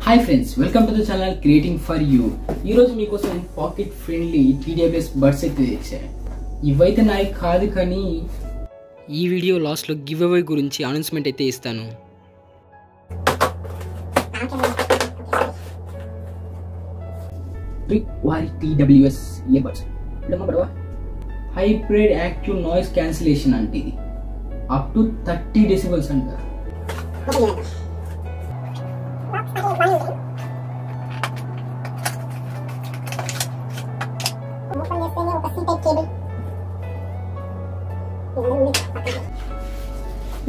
Hi friends, welcome to the channel creating for you. ఈరోజు మీకోసం pocket friendly TWS buds అయితే తెచ్చాను. ఇవైతే నాయి కాదు, కానీ ఈ వీడియో లాస్ట్లో గివ్ అవే గురించి అనౌన్స్మెంట్ అయితే ఇస్తాను. వారి TWS earbuds hybrid active noise cancellation అంటే ఇది అప్ టు 30 డెసిబల్స్ అంట.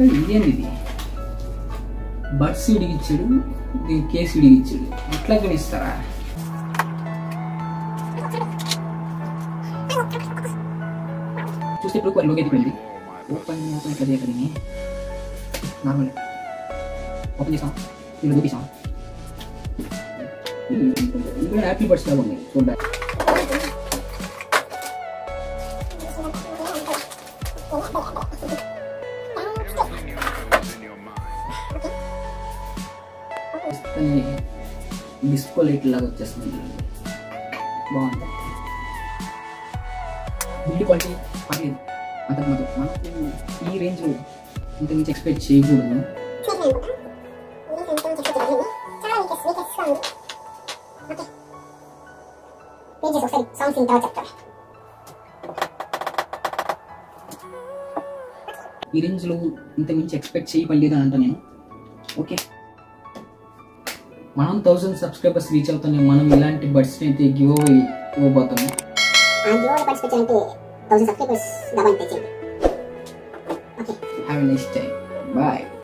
ఇదేంది ఇది? బడ్స్ ఇడిగిచ్చాడు, దీని కేసు ఇడిగిచ్చాడు, ఇట్లా కనిస్తారా? చూస్తే ఇప్పుడు లోకి ఎత్తిపోయింది. ఓపెన్ ఎట్లా చేయగలిగి నార్మల్ ఓపెన్ చేసాం, దీన్ని చూపిస్తాం. ఇక్కడ యాపిల్ బడ్స్ లాగా ఉన్నాయి చూడ్డానికి. డిస్కో లైట్ లాగా వచ్చేస్తుంది, బాగుంది. బిల్డ్ క్వాలిటీ పర్లేదు, అంతకు మనకు ఈ రేంజ్ ఇంత నుంచి ఎక్స్పెక్ట్ చేయకూడదు. ఈ రేంజ్ లో ఇంత మించి ఎక్స్పెక్ట్ చేయబడలేదు అని అంట నేను. ఓకే, మనం 1000 సబ్స్క్రైబర్స్ రీచ్ అవుతాం, మనం ఇలాంటి బడ్స్ అయితే గివ్ అవే ఇవ్వబోతాము. Have a nice time. Bye.